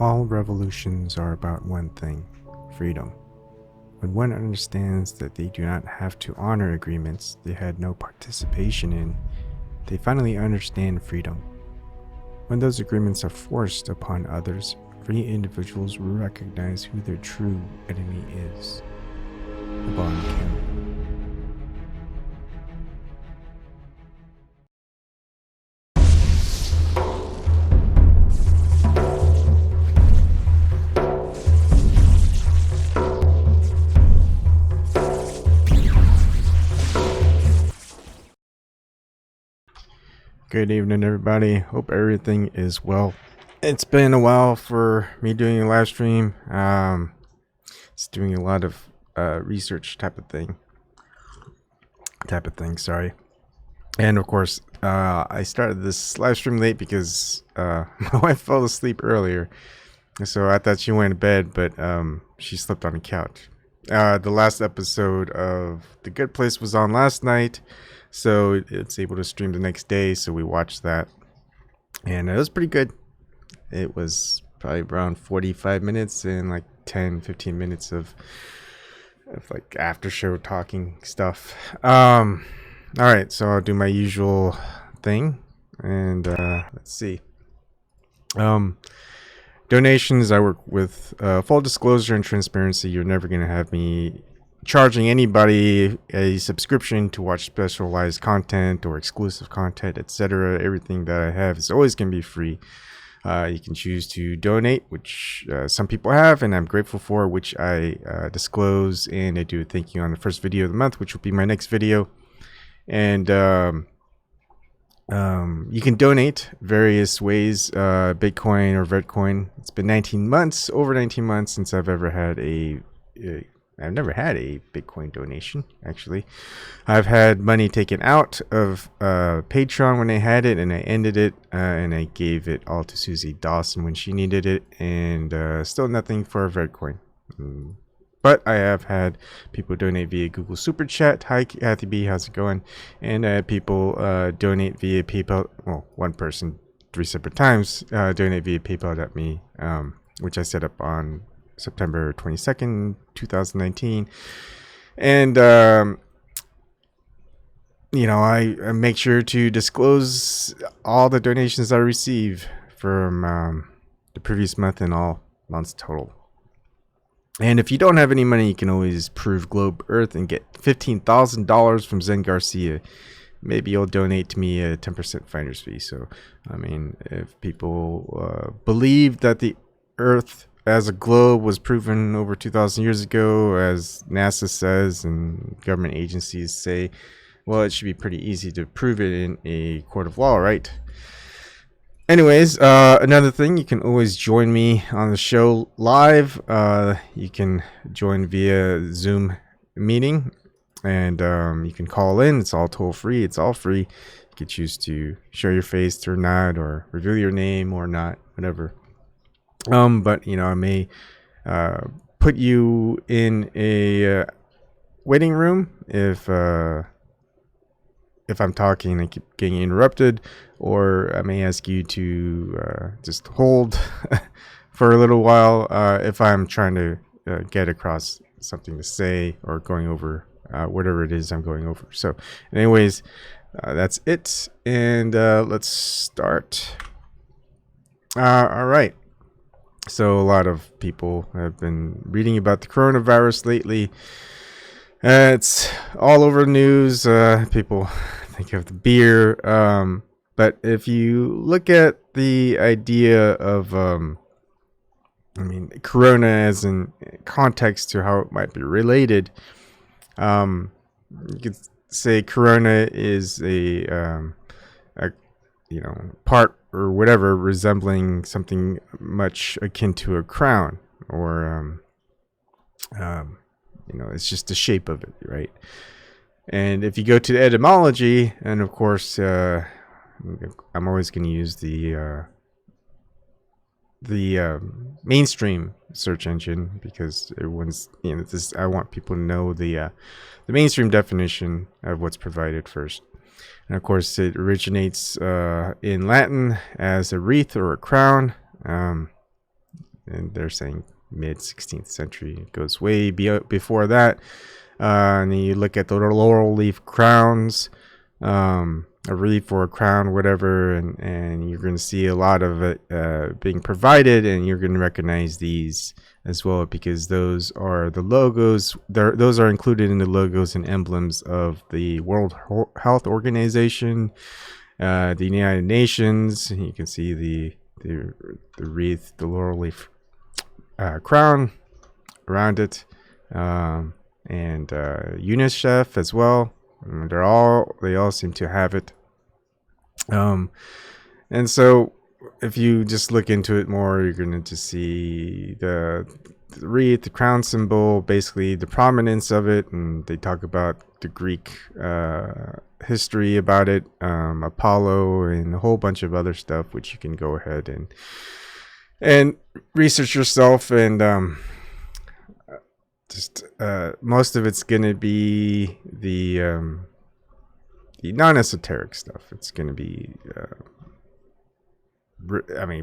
All revolutions are about one thing: freedom. When one understands that they do not have to honor agreements they had no participation in, they finally understand freedom. When those agreements are forced upon others, free individuals will recognize who their true enemy is. Ebon Kim. Good evening, everybody. Hope everything is well. It's been a while for me doing a live stream. It's doing a lot of research type of thing. Sorry. And of course, I started this live stream late because my wife fell asleep earlier. So I thought she went to bed, but she slept on the couch. The last episode of The Good Place was on last night, so it's able to stream the next day. So we watched that, and it was pretty good. It was probably around 45 minutes and like 10-15 minutes of like after show talking stuff. All right, so I'll do my usual thing, and let's see. Donations, I work with full disclosure and transparency. You're never going to have me charging anybody a subscription to watch specialized content or exclusive content, etc. Everything that I have is always going to be free. You can choose to donate, which some people have, and I'm grateful for, which I disclose, and I do a thank you on the first video of the month, which will be my next video. And you can donate various ways, Bitcoin or Vertcoin. It's been over 19 months since I've ever had I've never had a Bitcoin donation, actually. I've had money taken out of Patreon when I had it, and I ended it, and I gave it all to Susie Dawson when she needed it, and still nothing for Vertcoin. But I have had people donate via Google Super Chat. Hi, Kathy B. How's it going? And I had people donate via PayPal. Well, one person 3 separate times donate via PayPal.me, which I set up on September 22nd, 2019. And, I make sure to disclose all the donations I receive from the previous month and all months total. And if you don't have any money, you can always prove Globe Earth and get $15,000 from Zen Garcia. Maybe you'll donate to me a 10% finder's fee. So, I mean, if people believe that the Earth as a globe was proven over 2,000 years ago, as NASA says and government agencies say, well, it should be pretty easy to prove it in a court of law, right? Anyways, another thing, you can always join me on the show live. You can join via Zoom meeting, and you can call in. It's all toll free. It's all free. You can choose to show your face or not, or reveal your name or not, whatever. But I may put you in a waiting room if I'm talking and I keep getting interrupted, or I may ask you to just hold for a little while if I'm trying to get across something to say or going over whatever it is I'm going over. So anyways, that's it, and let's start. All right. So a lot of people have been reading about the coronavirus lately. It's all over the news. People think of the beer. But if you look at the idea of, corona as in context to how it might be related, you could say corona is a part or whatever resembling something much akin to a crown, or it's just the shape of it, right? And if you go to the etymology, and of course I'm always going to use the mainstream search engine, because everyone's I want people to know the mainstream definition of what's provided first. And of course, it originates in Latin as a wreath or a crown. and they're saying mid 16th century. It goes way before that. And then you look at the laurel leaf crowns, a wreath or a crown, whatever, and you're going to see a lot of it being provided, and you're going to recognize these as well, because those are the logos. Those are included in the logos and emblems of the World Health Organization, the United Nations. You can see the wreath, the laurel leaf crown around it, and UNICEF as well. They all seem to have it. And so if you just look into it more, you're going to just see the wreath, the crown symbol, basically the prominence of it, and they talk about the Greek history about it, Apollo, and a whole bunch of other stuff, which you can go ahead and research yourself. And most of it's going to be the non-esoteric stuff. It's going to be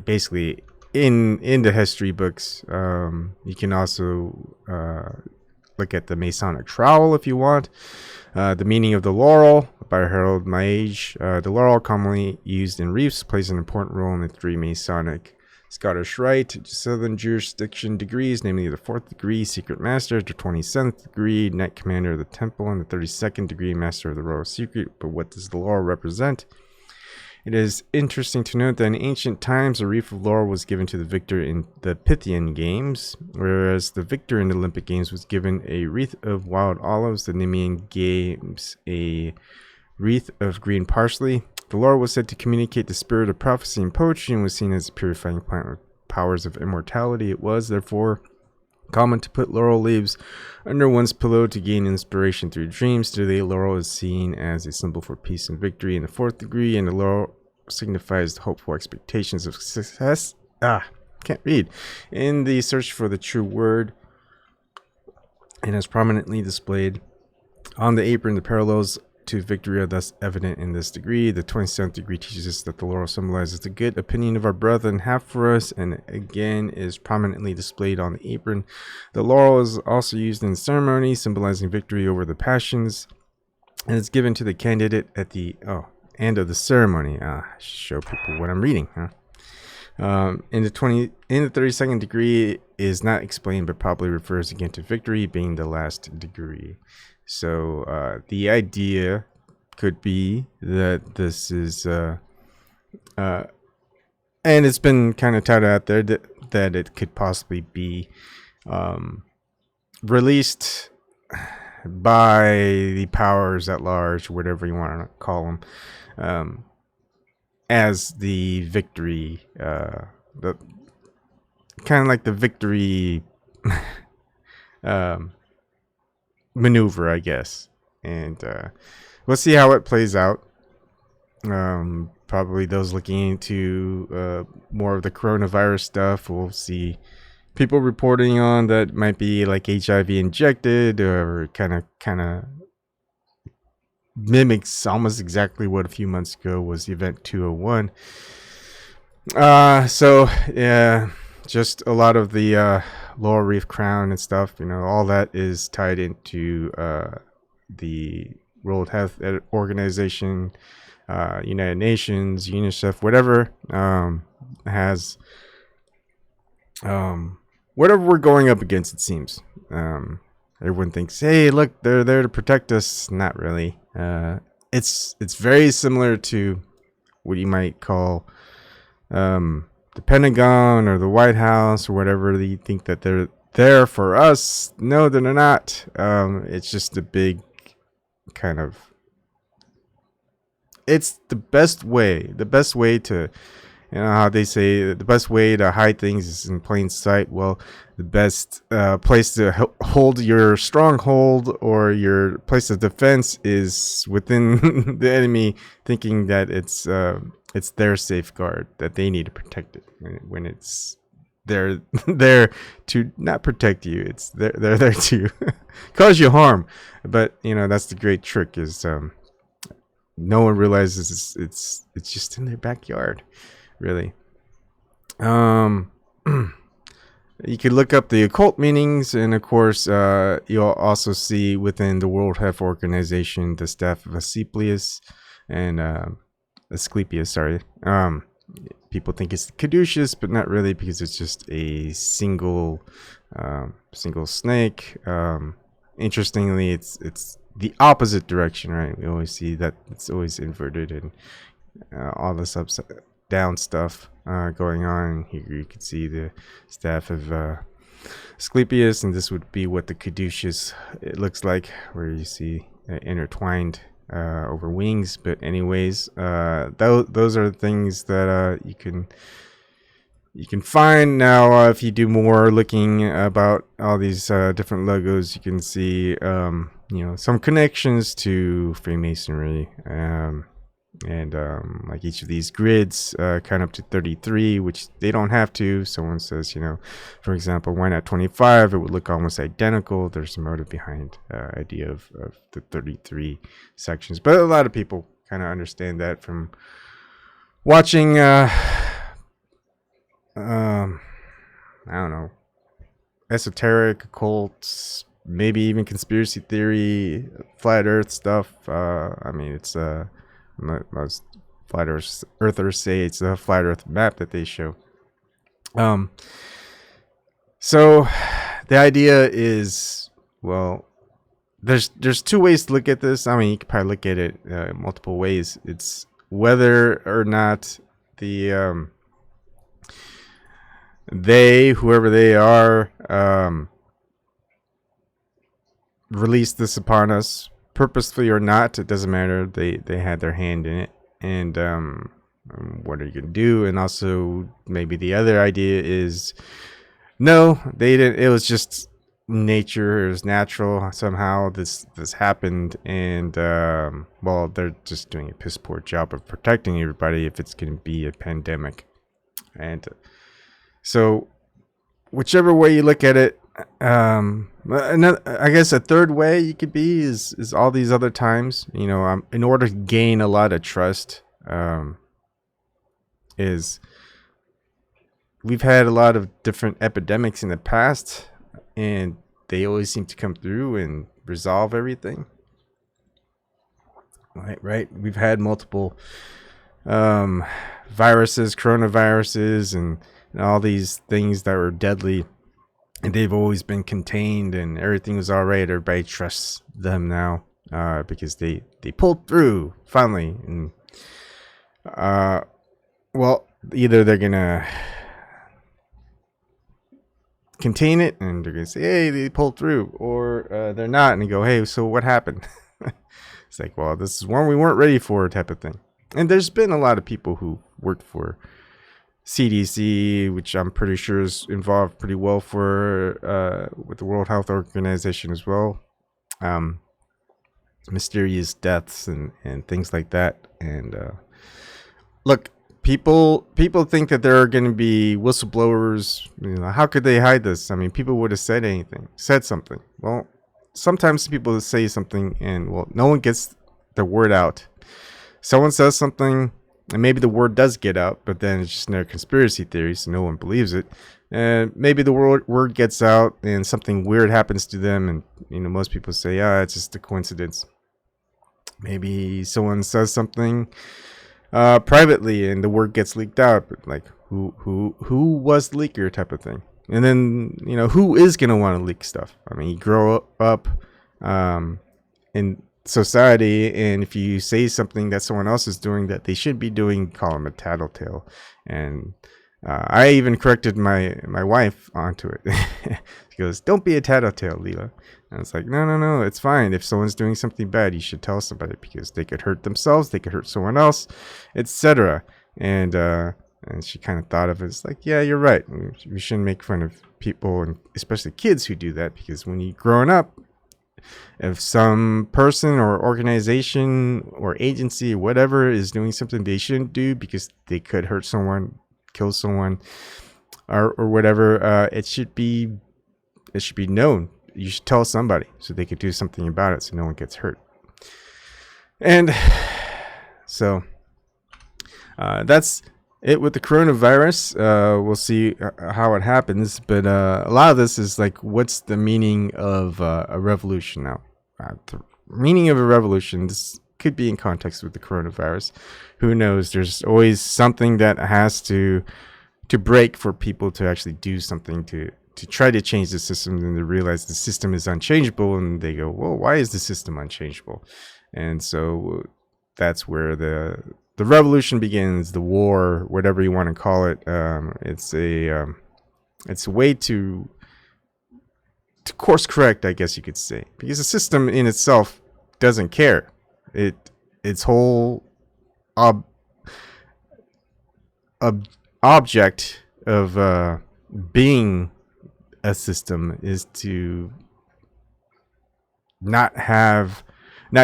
basically in the history books. You can also look at the Masonic trowel if you want. The meaning of the laurel by Harold Maige. The laurel, commonly used in wreaths, plays an important role in the 3 Masonic Scottish Rite Southern Jurisdiction degrees, namely the 4th degree Secret Master, the 27th degree Knight Commander of the Temple, and the 32nd degree Master of the Royal Secret. But what does the laurel represent? It is interesting to note that in ancient times, a wreath of laurel was given to the victor in the Pythian Games, whereas the victor in the Olympic Games was given a wreath of wild olives. The Nemean Games, a wreath of green parsley. The laurel was said to communicate the spirit of prophecy and poetry, and was seen as a purifying plant with powers of immortality. It was, therefore, common to put laurel leaves under one's pillow to gain inspiration through dreams. Today, laurel is seen as a symbol for peace and victory in the 4th degree, and the laurel signifies the hopeful expectations of success. Can't read. In the search for the true word, and is prominently displayed on the apron. The parallels to victory are thus evident in this degree. The 27th degree teaches us that the laurel symbolizes the good opinion of our brethren have for us, and again is prominently displayed on the apron. The laurel is also used in ceremony, symbolizing victory over the passions, and it's given to the candidate at the end of the ceremony. Show people what I'm reading, huh? In the 32nd degree is not explained, but probably refers again to victory being the last degree. So the idea could be that this is, and it's been kind of touted out there that it could possibly be released by the powers at large, whatever you want to call them, as the victory, the kind of like the victory maneuver, I guess. And we'll see how it plays out. Probably those looking into more of the coronavirus stuff will see people reporting on that might be like HIV injected, or kind of mimics almost exactly what a few months ago was Event 201. So yeah, just a lot of the laurel wreath crown and stuff, all that is tied into the World Health Organization, United Nations, UNICEF, whatever has whatever we're going up against, it seems. Everyone thinks, hey, look, they're there to protect us. Not really. It's very similar to what you might call the Pentagon or the White House or whatever. You think that they're there for us. No, they're not. It's just a big kind of, it's the best way to, how they say the best way to hide things is in plain sight. Well, the best place to hold your stronghold or your place of defense is within the enemy, thinking that it's their safeguard, that they need to protect it, when it's they're there to not protect you. It's they're there to cause you harm. But that's the great trick, is no one realizes it's just in their backyard, really. You can look up the occult meanings, and of course, you'll also see within the World Health Organization the staff of Asclepius and Asclepius. Sorry, people think it's caduceus, but not really, because it's just a single snake. Interestingly, it's the opposite direction, right? We always see that it's always inverted, and all this upside down stuff going on. Here you can see the staff of Asclepius, and this would be what the caduceus it looks like, where you see intertwined over wings. But anyways, those are the things that you can find now. If you do more looking about all these different logos, you can see some connections to Freemasonry. And like each of these grids count up to 33, which they don't have to. Someone says, for example, why not 25? It would look almost identical. There's a motive behind idea of the 33 sections, but a lot of people kind of understand that from watching I don't know, esoteric, occult, maybe even conspiracy theory, flat earth stuff. I mean, it's most flat earthers say it's a flat earth map that they show. So the idea is, well, there's two ways to look at this. I mean, you could probably look at it multiple ways. It's whether or not the whoever they are, release this upon us purposefully or not. It doesn't matter. They had their hand in it, and what are you gonna do? And also, maybe the other idea is, no, they didn't. It was just nature. It was natural. Somehow this happened, and well, they're just doing a piss poor job of protecting everybody if it's gonna be a pandemic. And so, whichever way you look at it. Another, I guess a third way you could be is all these other times, in order to gain a lot of trust, is we've had a lot of different epidemics in the past, and they always seem to come through and resolve everything. Right. We've had multiple viruses, coronaviruses, and all these things that were deadly. And they've always been contained, and everything was all right. Everybody trusts them now because they pulled through finally. And well, either they're gonna contain it and they're gonna say, "Hey, they pulled through," or they're not, and they go, "Hey, so what happened?" It's like, well, this is one we weren't ready for, type of thing. And there's been a lot of people who worked for CDC, which I'm pretty sure is involved pretty well for with the World Health Organization as well. Mysterious deaths and things like that. And look, people think that there are going to be whistleblowers. How could they hide this? I mean, people would have said something. Well, sometimes people say something, and well, no one gets the word out. Someone says something, and maybe the word does get out, but then it's just another conspiracy theory, so no one believes it. And maybe the word gets out, and something weird happens to them, and most people say, it's just a coincidence. Maybe someone says something privately, and the word gets leaked out, but like who was the leaker, type of thing. And then who is gonna want to leak stuff? I mean, you grow up in society, and if you say something that someone else is doing that they should be doing, call them a tattletale. And I even corrected my wife onto it. She goes, "Don't be a tattletale, Leela." And it's like, no, it's fine. If someone's doing something bad, you should tell somebody, because they could hurt themselves, they could hurt someone else, etc. And she kind of thought of it as like, yeah, you're right. We shouldn't make fun of people, and especially kids who do that, because when you're growing up, if some person or organization or agency or whatever is doing something they shouldn't do because they could hurt someone, kill someone, or whatever, it should be known. You should tell somebody so they could do something about it, so no one gets hurt. And so that's it with the coronavirus. We'll see how it happens, but a lot of this is like, what's the meaning of a revolution now? The meaning of a revolution, this could be in context with the coronavirus. Who knows? There's always something that has to break for people to actually do something to try to change the system, and they realize the system is unchangeable, and they go, well, why is the system unchangeable? And so that's where the revolution begins, the war, whatever you want to call it. It's a way to course correct, I guess you could say, because the system in itself doesn't care. Its whole object of being a system is to not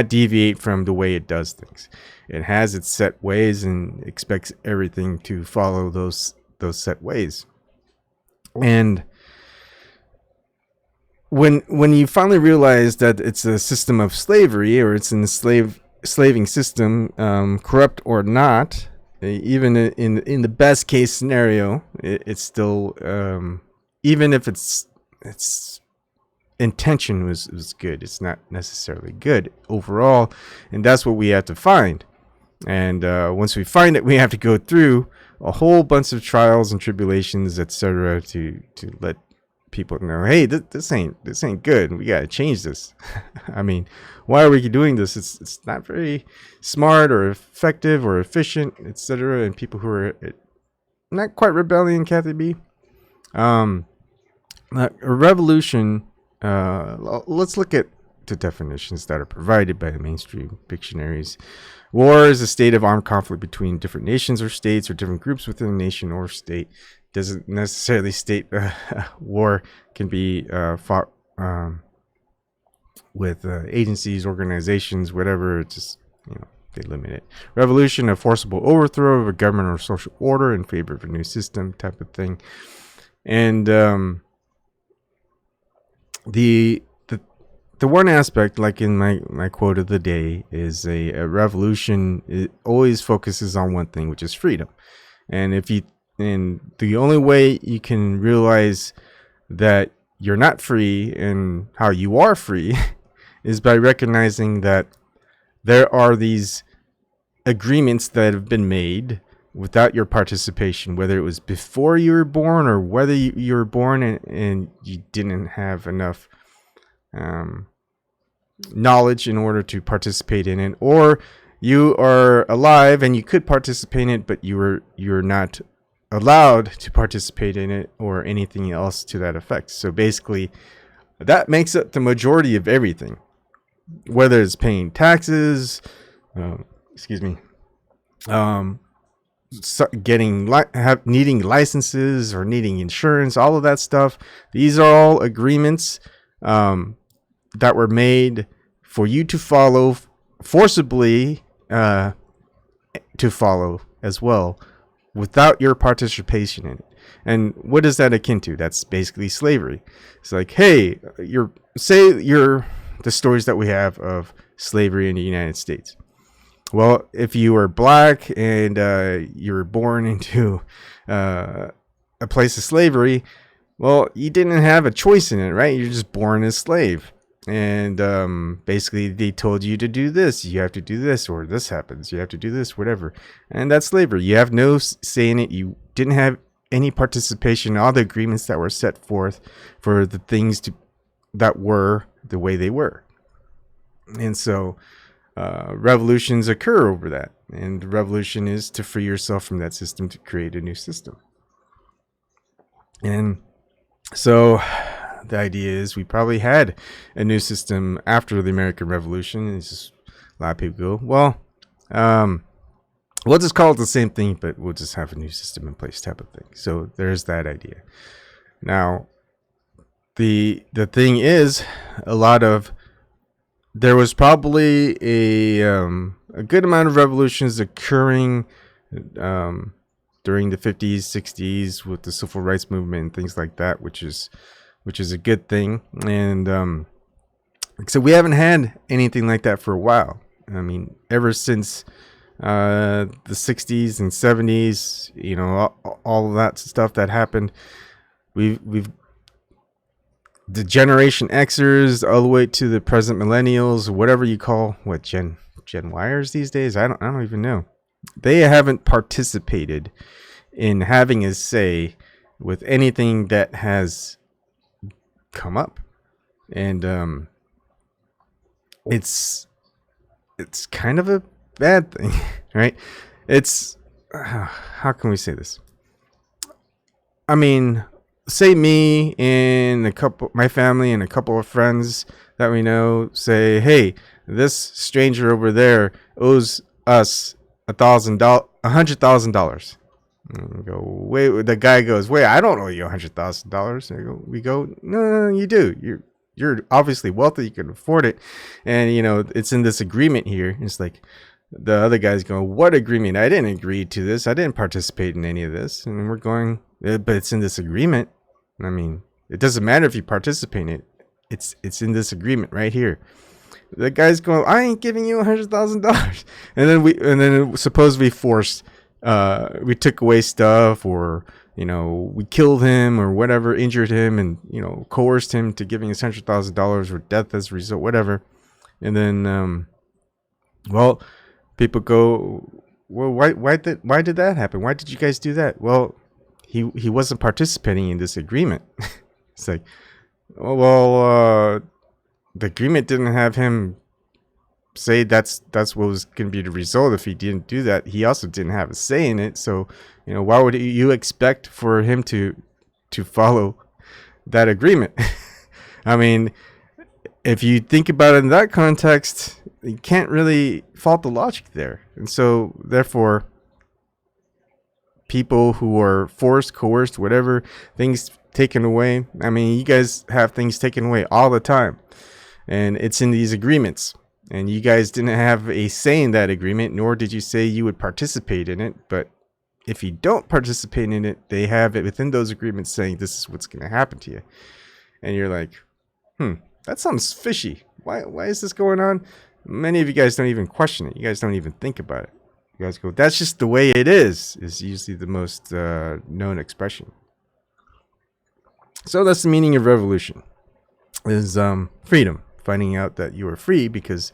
deviate from the way it does things. It has its set ways and expects everything to follow those set ways. And when you finally realize that it's a system of slavery, or it's in a slaving system, corrupt or not, even in the best case scenario, it's still, even if its intention was good, it's not necessarily good overall, and that's what we have to find. And once we find it, we have to go through a whole bunch of trials and tribulations, etc., to let people know, hey, this ain't good. We gotta change this. I mean, why are we doing this? It's not very smart or effective or efficient, etc. And people who are not quite rebellion, Kathy B. A revolution. Let's look at the definitions that are provided by the mainstream dictionaries. War is a state of armed conflict between different nations or states, or different groups within a nation or state. Doesn't necessarily state war can be fought with agencies, organizations, whatever. It's just, they limit it. Revolution, a forcible overthrow of a government or social order in favor of a new system, type of thing. And the one aspect, like in my quote of the day, is a revolution. It always focuses on one thing, which is freedom. And the only way you can realize that you're not free and how you are free is by recognizing that there are these agreements that have been made without your participation, whether it was before you were born, or whether you were born and you didn't have enough knowledge in order to participate in it, or you are alive and you could participate in it, but you're not allowed to participate in it, or anything else to that effect. So basically, that makes up the majority of everything, whether it's paying taxes, needing licenses or needing insurance, all of that stuff. These are all agreements that were made for you to follow, forcibly to follow as well, without your participation in it. And what is that akin to? That's basically slavery. It's like, hey, you're the stories that we have of slavery in the United States. Well, if you were black and you were born into a place of slavery, well, you didn't have a choice in it, right? You're just born as a slave. And basically they told you to do this, you have to do this, or this happens, you have to do this, whatever. And that's slavery. You have no say in it. You didn't have any participation in all the agreements that were set forth for the things that were the way they were. And so revolutions occur over that. And the revolution is to free yourself from that system to create a new system. And so the idea is we probably had a new system after the American Revolution. It's just a lot of people go, well, we'll just call it the same thing, but we'll just have a new system in place, type of thing. So there's that idea. Now, the thing is, there was probably a good amount of revolutions occurring during the 50s, 60s with the civil rights movement and things like that, which is a good thing. And so we haven't had anything like that for a while. I mean, ever since the 60s and 70s, you know, all of that stuff that happened. We've the Generation Xers all the way to the present millennials, whatever you call Gen Yers these days. I don't even know. They haven't participated in having a say with anything that has come up, and it's kind of a bad thing, right? It's how can we say this? I mean, say me and my family and a couple of friends that we know say, hey, this stranger over there owes us $100,000. Go, wait. The guy goes, wait, I don't owe you $100,000. We go, no, you do. You're obviously wealthy. You can afford it, and you know it's in this agreement here. It's like the other guy's going, what agreement? I didn't agree to this. I didn't participate in any of this. And we're going, but it's in this agreement. I mean, it doesn't matter if you participate in it. It's in this agreement right here. The guy's going, I ain't giving you $100,000. And then suppose we forced, we took away stuff, or you know, we killed him or whatever, injured him, and you know, coerced him to giving us $100,000 or death as a result, whatever. And then, well, people go, well, why did that happen? Why did you guys do that? Well, he wasn't participating in this agreement. It's like, well, the agreement didn't have him say that's what was going to be the result if he didn't do that. He also didn't have a say in it. So, you know, why would you expect for him to follow that agreement? I mean, if you think about it in that context, you can't really fault the logic there. And so, therefore, people who are forced, coerced, whatever, things taken away. I mean, you guys have things taken away all the time. And it's in these agreements. And you guys didn't have a say in that agreement, nor did you say you would participate in it. But if you don't participate in it, they have it within those agreements saying this is what's going to happen to you. And you're like, that sounds fishy. Why is this going on? Many of you guys don't even question it. You guys don't even think about it. You guys go, that's just the way it is usually the most known expression. So that's the meaning of revolution, is freedom. Finding out that you are free because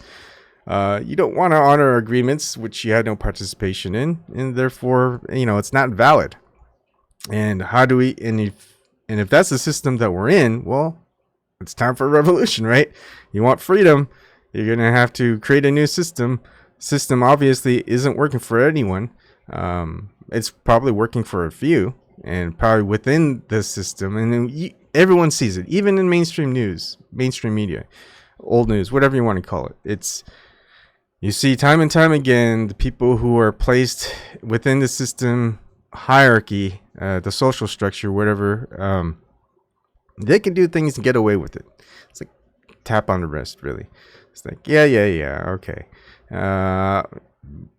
you don't want to honor agreements which you had no participation in, and therefore, you know, it's not valid. And how do we, and if that's the system that we're in, well, it's time for a revolution, right? You want freedom, you're going to have to create a new system. System obviously isn't working for anyone. It's probably working for a few, and probably within the system, and then everyone sees it, even in mainstream news, mainstream media, old news, whatever you want to call it. You see time and time again the people who are placed within the system hierarchy, the social structure, whatever, they can do things and get away with it. It's like tap on the wrist, really. It's like, yeah, okay.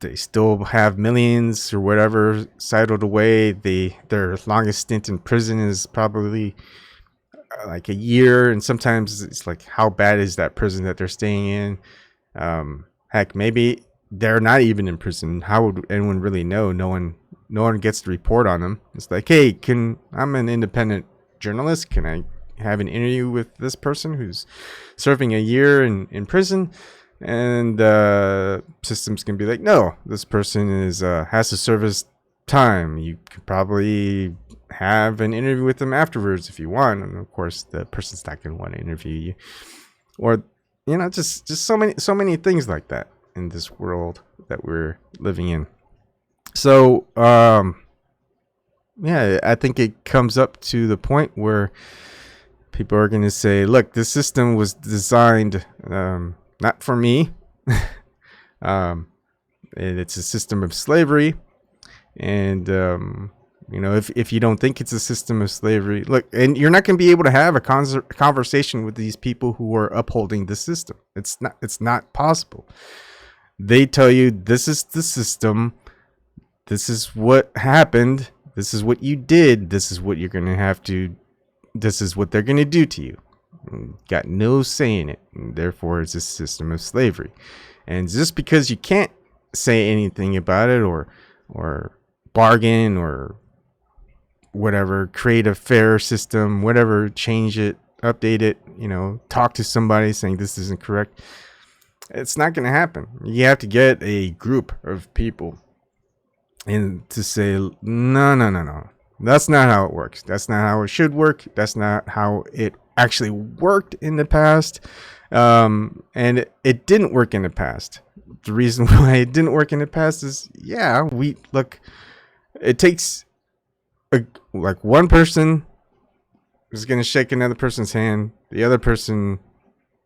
They still have millions or whatever sidled away. Their longest stint in prison is probably like a year, and sometimes it's like, how bad is that prison that they're staying in? Heck, maybe they're not even in prison. How would anyone really know? No one gets to report on them. It's like, hey, I'm an independent journalist. Can I have an interview with this person who's serving a year in prison? And systems can be like, no, this person has to serve his time. You could probably have an interview with them afterwards if you want, and of course the person's not going to want to interview you, or you know, just so many things like that in this world that we're living in. So yeah, I think it comes up to the point where people are going to say, look, this system was designed not for me. It's a system of slavery, and you know, if you don't think it's a system of slavery, look, and you're not going to be able to have a conversation with these people who are upholding the system. It's not possible. They tell you this is the system, this is what happened, this is what you did, this is what you're going to have to, this is what they're going to do to you. Got no say in it, and therefore it's a system of slavery. And just because you can't say anything about it, or bargain, or whatever, create a fair system, whatever, change it, update it, talk to somebody saying this isn't correct. It's not going to happen. You have to get a group of people and to say, no. That's not how it works. That's not how it should work. That's not how it actually worked in the past. And it didn't work in the past. The reason why it didn't work in the past is, it takes like one person is going to shake another person's hand. The other person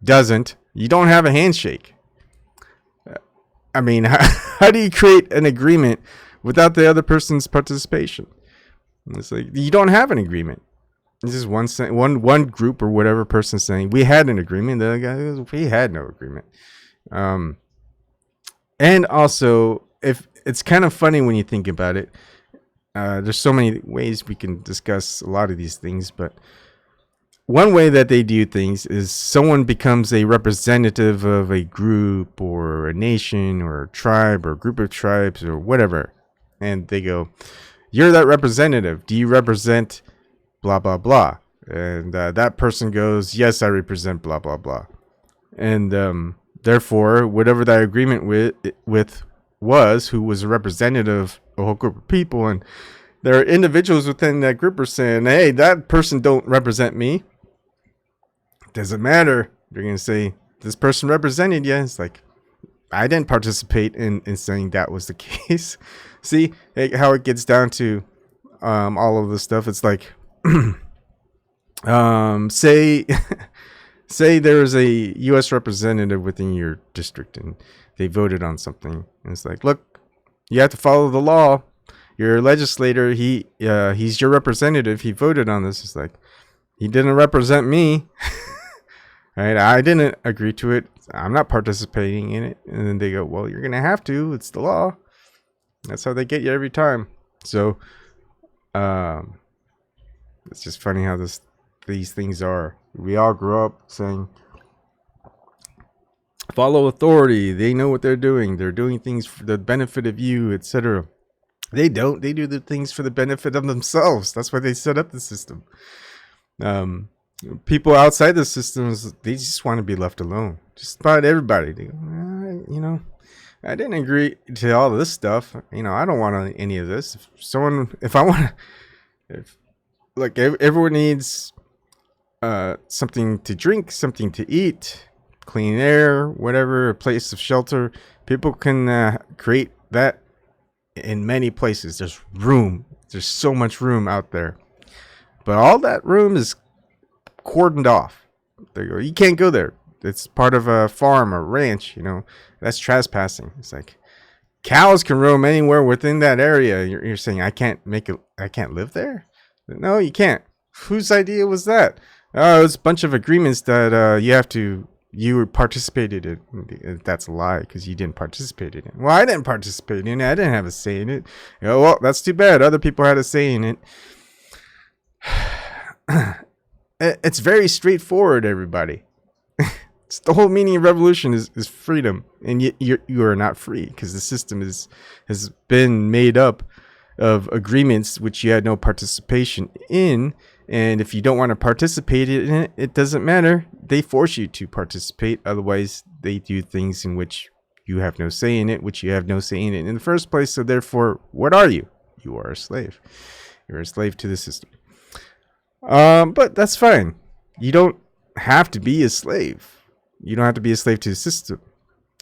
doesn't. You don't have a handshake. I mean, how do you create an agreement without the other person's participation? It's like you don't have an agreement. This is one group or whatever person saying we had an agreement. The other guy goes, we had no agreement. And also, if it's kind of funny when you think about it, there's so many ways we can discuss a lot of these things, but one way that they do things is someone becomes a representative of a group or a nation or a tribe or a group of tribes or whatever. And they go, you're that representative. Do you represent blah, blah, blah? And that person goes, yes, I represent blah, blah, blah. And therefore, whatever that agreement with was, who was a representative of a whole group of people, and there are individuals within that group are saying, hey, that person don't represent me. Doesn't matter. They're going to say, this person represented you. It's like, I didn't participate in saying that was the case. See how it gets down to all of this stuff. It's like, say there's a U.S. representative within your district and they voted on something. And it's like, look, you have to follow the law. Your legislator, he's your representative. He voted on this. It's like, he didn't represent me. Right? I didn't agree to it. I'm not participating in it. And then they go, well, you're going to have to. It's the law. That's how they get you every time. So, it's just funny how these things are. We all grew up saying, follow authority. They know what they're doing. They're doing things for the benefit of you, etc. They don't. They do the things for the benefit of themselves. That's why they set up the system. People outside the systems, they just want to be left alone. Just about everybody. They go, I didn't agree to all this stuff. I don't want any of this. Everyone needs something to drink, something to eat, clean air, whatever, a place of shelter. People can create that in many places. There's room. There's so much room out there. But all that room is cordoned off. They go, you can't go there. It's part of a farm or ranch, That's trespassing. It's like cows can roam anywhere within that area. You're saying I can't live there? No, you can't. Whose idea was that? Oh, it was a bunch of agreements that you participated in. That's a lie, because you didn't participate in it. Well, I didn't participate in it. I didn't have a say in it. Well, that's too bad. Other people had a say in it. It's very straightforward, everybody. It's the whole meaning of revolution is freedom, and yet you are not free, because the system has been made up of agreements which you had no participation in. And if you don't want to participate in it, it doesn't matter. They force you to participate. Otherwise, they do things in which you have no say in it, which you have no say in it in the first place. So therefore, what are you? You are a slave. You're a slave to the system. But that's fine. You don't have to be a slave. You don't have to be a slave to the system.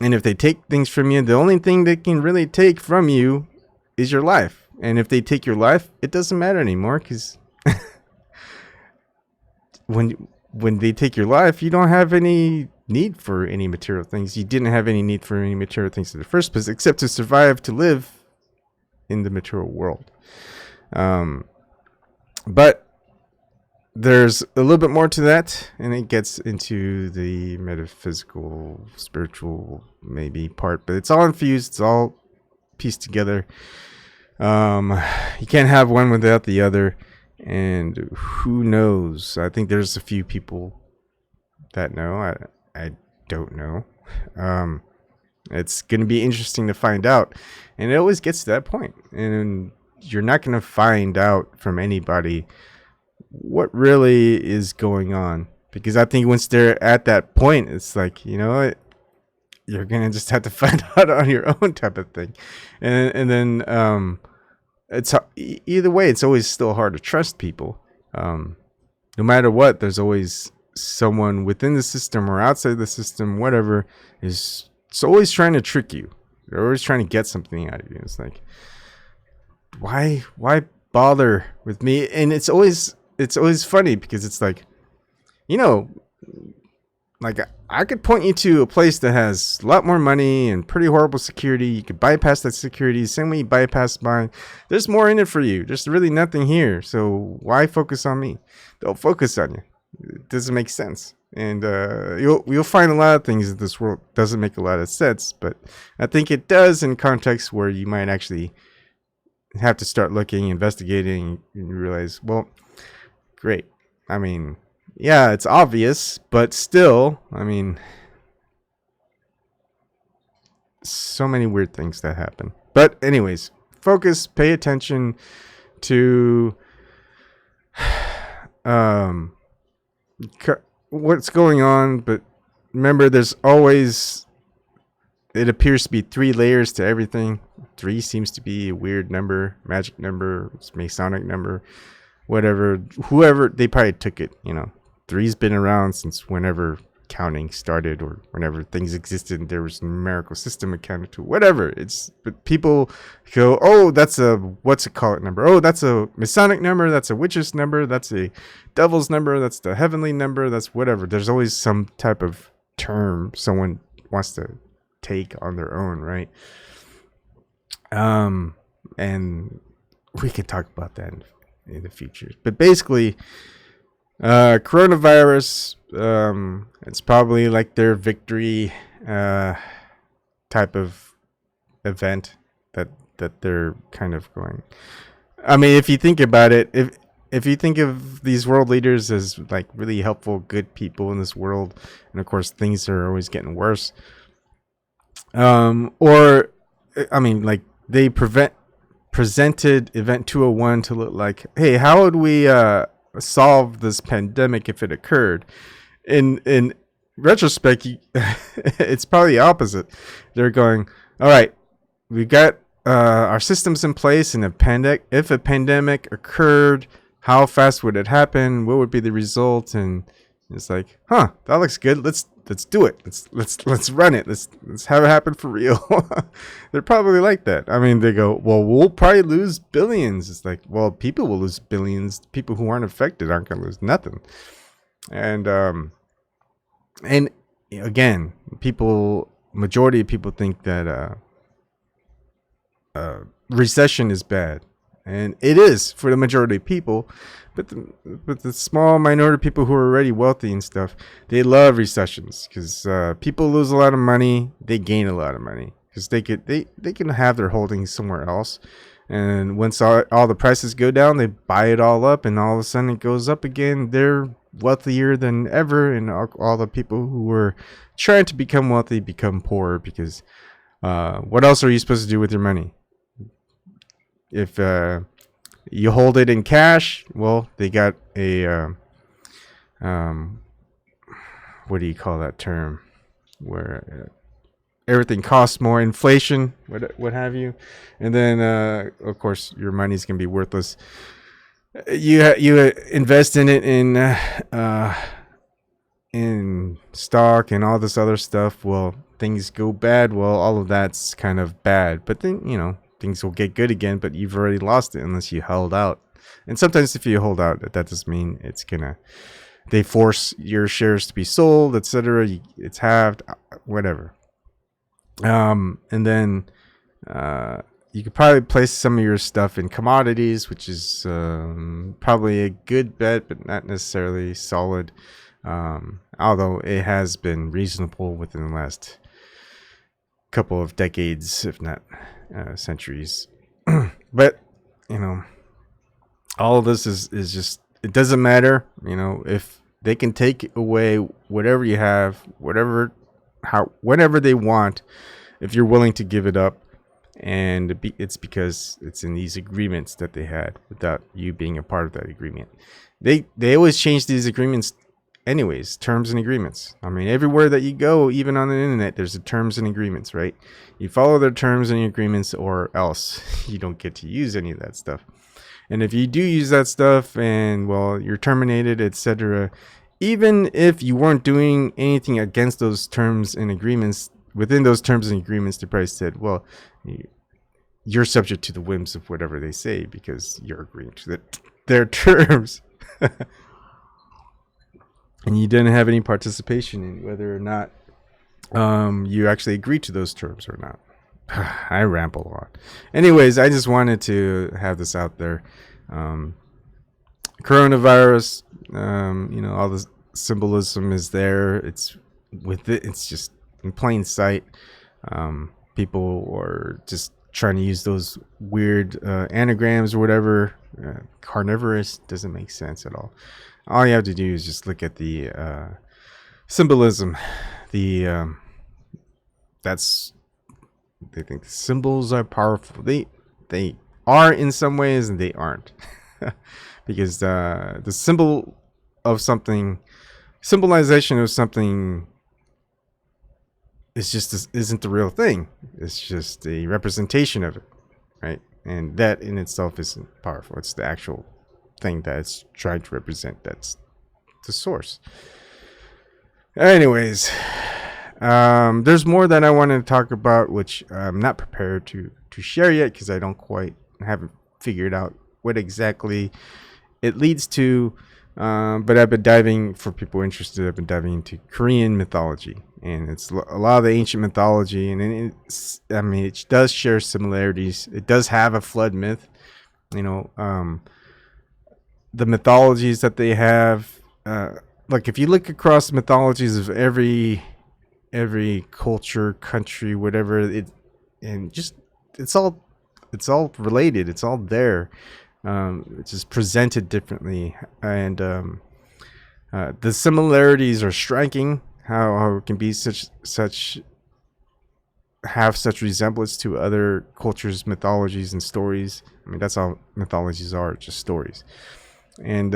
And if they take things from you, the only thing they can really take from you is your life. And if they take your life, it doesn't matter anymore, because when they take your life, you don't have any need for any material things. You didn't have any need for any material things in the first place, except to survive, to live in the material world. But there's a little bit more to that, and it gets into the metaphysical, spiritual, maybe part, but it's all infused. It's all pieced together. You can't have one without the other, and who knows? I think there's a few people that know. I don't know. It's going to be interesting to find out. And it always gets to that point. And you're not going to find out from anybody what really is going on. Because I think once they're at that point, it's like, you know what? You're going to just have to find out on your own type of thing. And then it's either way, it's always still hard to trust people. No matter what, there's always someone within the system or outside the system, whatever, it's always trying to trick you. They're always trying to get something out of you. It's like, why bother with me? And it's always funny because it's like, you know, like I could point you to a place that has a lot more money and pretty horrible security. You could bypass that security. Same way you bypass mine. There's more in it for you. There's really nothing here. So why focus on me? They'll focus on you. It doesn't make sense. And you'll find a lot of things in this world doesn't make a lot of sense. But I think it does in contexts where you might actually have to start looking, investigating, and you realize, well, great. I mean, yeah, it's obvious, but still, I mean, so many weird things that happen. But anyways, focus, pay attention to what's going on. But remember, there's always, it appears to be 3 layers to everything. 3 seems to be a weird number, magic number, Masonic number, whatever. Whoever, they probably took it, you know. 3's been around since whenever counting started, or whenever things existed and there was a numerical system accounted to, whatever. But people go, oh, that's a what's it called number, oh, that's a Masonic number, that's a witch's number, that's a devil's number, that's the heavenly number, that's whatever. There's always some type of term someone wants to take on their own, right? And we could talk about that in the future. But basically, coronavirus, it's probably like their victory type of event that they're kind of going. I mean, if you think about it, if you think of these world leaders as like really helpful, good people in this world, and of course things are always getting worse, or I mean, like they presented Event 201 to look like, hey, how would we solve this pandemic if it occurred? In retrospect, it's probably the opposite. They're going, all right, we got our systems in place, and if a pandemic occurred, how fast would it happen? What would be the result? And it's like, that looks good. Let's do it. Let's run it. Let's have it happen for real. They're probably like that. I mean, they go, well, we'll probably lose billions. It's like, well, people will lose billions. People who aren't affected aren't going to lose nothing. And again, majority of people think that recession is bad, and it is for the majority of people. But the small minority of people who are already wealthy and stuff, they love recessions because people lose a lot of money, they gain a lot of money because they can have their holdings somewhere else, and once all the prices go down, they buy it all up, and all of a sudden it goes up again. They're wealthier than ever, and all the people who were trying to become wealthy become poor because what else are you supposed to do with your money? If you hold it in cash, well, they got a what do you call that term, where everything costs more, inflation, what have you, and then of course your money's gonna be worthless. You invest in it in stock and all this other stuff. Well, things go bad. Well, all of that's kind of bad, but then things will get good again, but you've already lost it unless you held out. And sometimes if you hold out, that doesn't mean they force your shares to be sold, etc. It's halved, whatever. And then you could probably place some of your stuff in commodities, which is probably a good bet, but not necessarily solid. Although it has been reasonable within the last couple of decades, if not centuries. But all of this is just, it doesn't matter. If they can take away whatever you have, whenever they want, if you're willing to give it up. And it's because it's in these agreements that they had without you being a part of that agreement. They always change these agreements anyways, terms and agreements. I mean, everywhere that you go, even on the internet, there's the terms and agreements, right? You follow their terms and agreements, or else you don't get to use any of that stuff. And if you do use that stuff and, well, you're terminated, etc., even if you weren't doing anything against those terms and agreements, within those terms and agreements, they probably said, well, you're subject to the whims of whatever they say because you're agreeing to their terms. And you didn't have any participation in whether or not you actually agreed to those terms or not. I ramble a lot. Anyways, I just wanted to have this out there. Coronavirus, all the symbolism is there. It's with it. It's just in plain sight. People are just trying to use those weird anagrams or whatever. Carnivorous doesn't make sense at all. All you have to do is just look at the symbolism. They think the symbols are powerful. They are in some ways, and they aren't, because the symbol of something, symbolization of something, isn't the real thing. It's just a representation of it, right? And that in itself isn't powerful. It's the actual thing that it's trying to represent. That's the source. Anyways, there's more that I wanted to talk about, which I'm not prepared to share yet because I haven't figured out what exactly it leads to. But I've been diving, for people interested, I've been diving into Korean mythology, and it's a lot of the ancient mythology, and it does share similarities. It does have a flood myth, the mythologies that they have. Like if you look across the mythologies of every culture, country, whatever, it's all related. It's all there. It's just presented differently, and the similarities are striking. How it can be have such resemblance to other cultures, mythologies, and stories. I mean, that's all mythologies are, just stories. And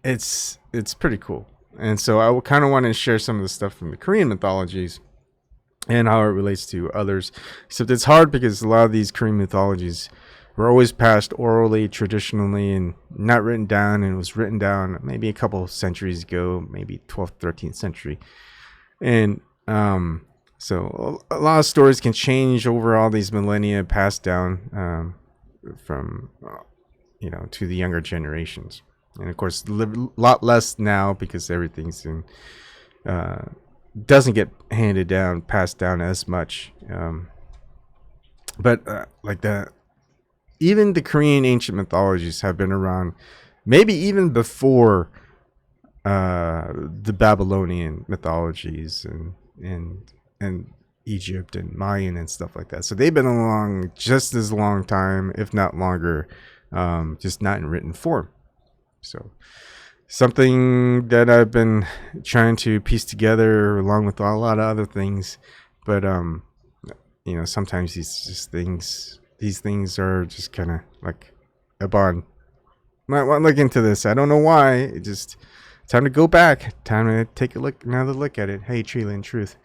it's pretty cool. And so I kind of want to share some of the stuff from the Korean mythologies and how it relates to others. Except it's hard because a lot of these Korean mythologies were always passed orally, traditionally, and not written down. And it was written down maybe a couple centuries ago, maybe 12th, 13th century. And so a lot of stories can change over all these millennia, passed down from to the younger generations. And of course, a lot less now because everything's doesn't get handed down, passed down as much. But even the Korean ancient mythologies have been around, maybe even before the Babylonian mythologies and Egypt and Mayan and stuff like that. So they've been along just as long time, if not longer, just not in written form. So something that I've been trying to piece together along with a lot of other things. But sometimes these things are just kind of like Ebon. Might want to look into this. I don't know why. It just time to go back. Time to take another look at it. Hey, Treeland Truth.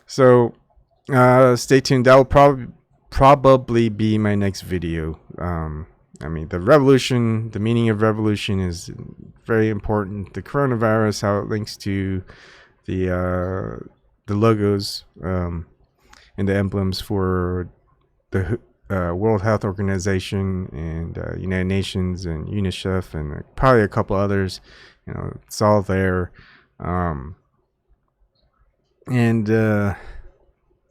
So stay tuned. That will probably be my next video. The revolution, the meaning of revolution is very important. The coronavirus, how it links to the logos and the emblems for the World Health Organization and United Nations and UNICEF and probably a couple others. It's all there.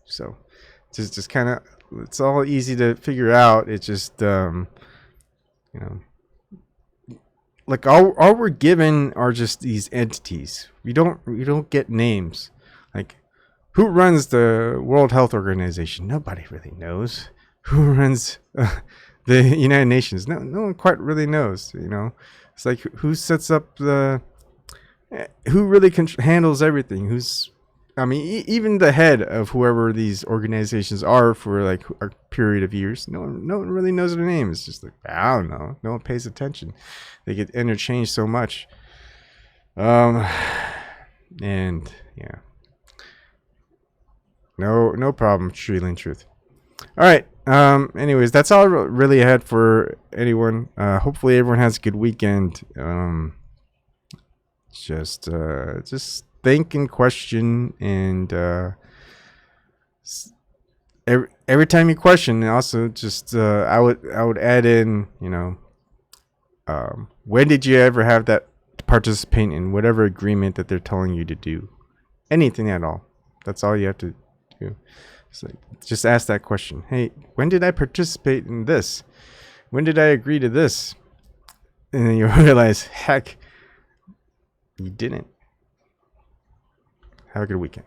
So just kind of, it's all easy to figure out. It's just like all we're given are just these entities. We don't get names. Like, who runs the World Health Organization? Nobody really knows. Who runs the United Nations? No one quite really knows. It's like, who sets up the Who really handles everything? Who's, I mean, even the head of whoever these organizations are for like a period of years, no one really knows their name. It's just like, I don't know. No one pays attention. They get interchanged so much. And yeah, no problem. Streeling truth. All right. Anyways, that's all I really had for anyone. Hopefully everyone has a good weekend. Just think and question, and every time you question, and also just I would add in, when did you ever have that participate in whatever agreement that they're telling you to do? Anything at all. That's all you have to do. Just ask that question. Hey, when did I participate in this? When did I agree to this? And then you realize, heck, you didn't. Have a good weekend.